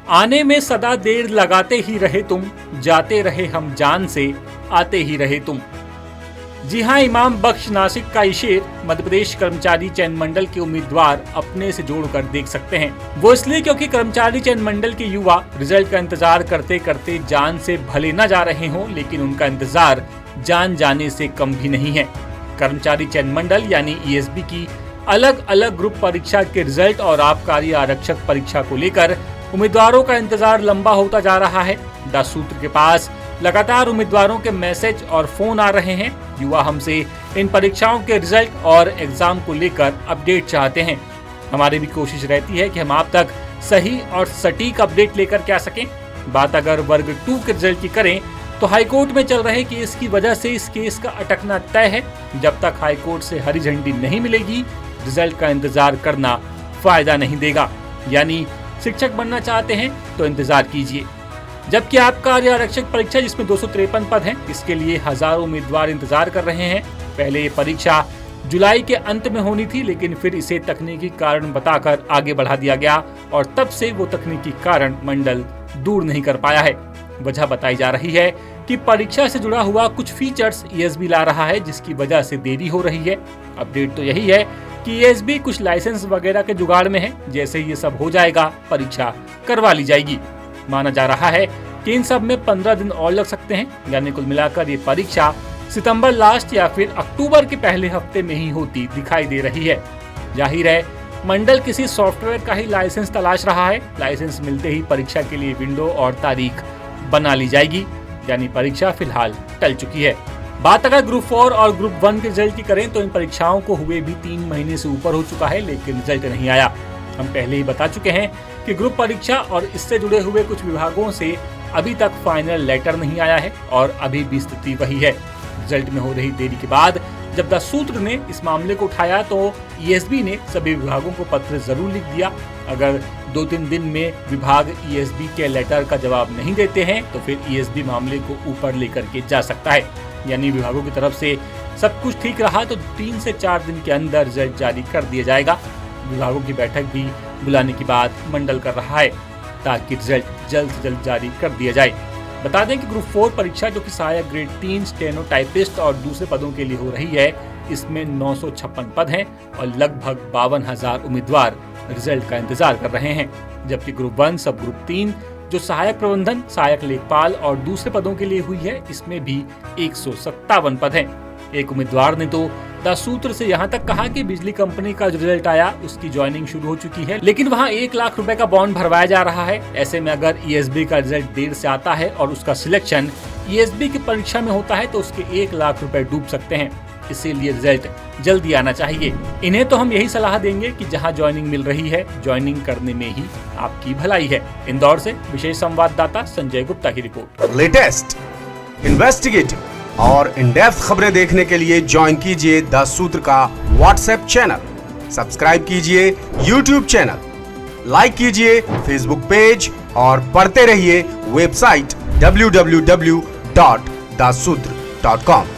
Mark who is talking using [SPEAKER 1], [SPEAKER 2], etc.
[SPEAKER 1] आने में सदा देर लगाते ही रहे तुम, जाते रहे हम जान से, आते ही रहे तुम। जी हां, इमाम बख्श नासिक का ये शेर मध्य प्रदेश कर्मचारी चयन मंडल के उम्मीदवार अपने से जोड़कर देख सकते हैं। वो इसलिए क्योंकि कर्मचारी चयन मंडल के युवा रिजल्ट का इंतजार करते करते जान से भले न जा रहे हों, लेकिन उनका इंतजार जान जाने से कम भी नहीं है। कर्मचारी चयन मंडल यानी ईएसबी की अलग अलग ग्रुप परीक्षा के रिजल्ट और आबकारी आरक्षक परीक्षा को लेकर उम्मीदवारों का इंतजार लंबा होता जा रहा है। दासूत्र के पास लगातार उम्मीदवारों के मैसेज और फोन आ रहे हैं। युवा हमसे इन परीक्षाओं के रिजल्ट और एग्जाम को लेकर अपडेट चाहते हैं। हमारी भी कोशिश रहती है कि हम आप तक सही और सटीक अपडेट लेकर के आ सकें। बात अगर वर्ग 2 के रिजल्ट की करें तो हाईकोर्ट में चल रहे केस की वजह से इस केस का अटकना तय है। जब तक हाईकोर्ट से हरी झंडी नहीं मिलेगी, रिजल्ट का इंतजार करना फायदा नहीं देगा। यानी शिक्षक बनना चाहते हैं तो इंतजार कीजिए। जबकि आबकारी आरक्षक परीक्षा जिसमें 253 पद हैं, इसके लिए हजारों उम्मीदवार इंतजार कर रहे हैं। पहले ये परीक्षा जुलाई के अंत में होनी थी, लेकिन फिर इसे तकनीकी कारण बताकर आगे बढ़ा दिया गया और तब से वो तकनीकी कारण मंडल दूर नहीं कर पाया है। वजह बताई जा रही है कि परीक्षा से जुड़ा हुआ कुछ फीचर्स ईएसबी ला रहा है, जिसकी वजह से देरी हो रही है। अपडेट तो यही है कि ईएसबी कुछ लाइसेंस वगैरह के जुगाड़ में है। जैसे ये सब हो जाएगा, परीक्षा करवा ली जाएगी। माना जा रहा है कि इन सब में 15 दिन और लग सकते हैं, यानी कुल मिलाकर ये परीक्षा सितंबर लास्ट या फिर अक्टूबर के पहले हफ्ते में ही होती दिखाई दे रही है। जाहिर है मंडल किसी सॉफ्टवेयर का ही लाइसेंस तलाश रहा है। लाइसेंस मिलते ही परीक्षा के लिए विंडो और तारीख बना ली जाएगी, यानी परीक्षा फिलहाल टल चुकी है। बात अगर ग्रुप 4 और ग्रुप 1 के रिजल्ट की करें तो इन परीक्षाओं को हुए भी 3 महीने से ऊपर हो चुका है, लेकिन रिजल्ट नहीं आया। हम पहले ही बता चुके हैं कि ग्रुप परीक्षा और इससे जुड़े हुए कुछ विभागों से अभी तक फाइनल लेटर नहीं आया है और अभी भी स्थिति वही है। रिजल्ट में हो रही देरी के बाद जब दासूत्र ने इस मामले को उठाया तो ईएसबी ने सभी विभागों को पत्र जरूर लिख दिया। अगर 2-3 दिन में विभाग ईएसबी के लेटर का जवाब नहीं देते हैं तो फिर ईएसबी मामले को ऊपर लेकर के जा सकता है। यानी विभागों की तरफ से सब कुछ ठीक रहा तो 3 से 4 दिन के अंदर रिजल्ट जारी कर दिया जाएगा। विभागों की बैठक भी बुलाने की बात मंडल कर रहा है ताकि रिजल्ट जल्द से जल्द जारी कर दिया जाए। बता दें कि ग्रुप 4 परीक्षा जो कि सहायक ग्रेड 3 स्टेनो टाइपिस्ट और दूसरे पदों के लिए हो रही है, इसमें 956 पद हैं और लगभग 52,000 उम्मीदवार रिजल्ट का इंतजार कर रहे हैं। जबकि ग्रुप 1 सब ग्रुप 3 जो सहायक प्रबंधन, सहायक लेखपाल और दूसरे पदों के लिए हुई है, इसमें भी 157 पद हैं। एक उम्मीदवार ने तो दासूत्र से यहाँ तक कहा कि बिजली कंपनी का जो रिजल्ट आया उसकी ज्वाइनिंग शुरू हो चुकी है, लेकिन वहाँ 1 लाख रुपए का बॉन्ड भरवाया जा रहा है। ऐसे में अगर ईएसबी का रिजल्ट देर से आता है और उसका सिलेक्शन ईएसबी की परीक्षा में होता है तो उसके 1 लाख रुपए डूब सकते हैं। इसीलिए रिजल्ट जल्दी आना चाहिए। इन्हें तो हम यही सलाह देंगे कि जहाँ ज्वाइनिंग मिल रही है, ज्वाइनिंग करने में ही आपकी भलाई है। इंदौर से विशेष संवाददाता संजय गुप्ता की रिपोर्ट।
[SPEAKER 2] लेटेस्ट, इन्वेस्टिगेटिव और इन डेप्थ खबरें देखने के लिए ज्वाइन कीजिए द सूत्र का व्हाट्सएप चैनल, सब्सक्राइब कीजिए यूट्यूब चैनल, लाइक कीजिए फेसबुक पेज और पढ़ते रहिए वेबसाइट www.dasudr.com।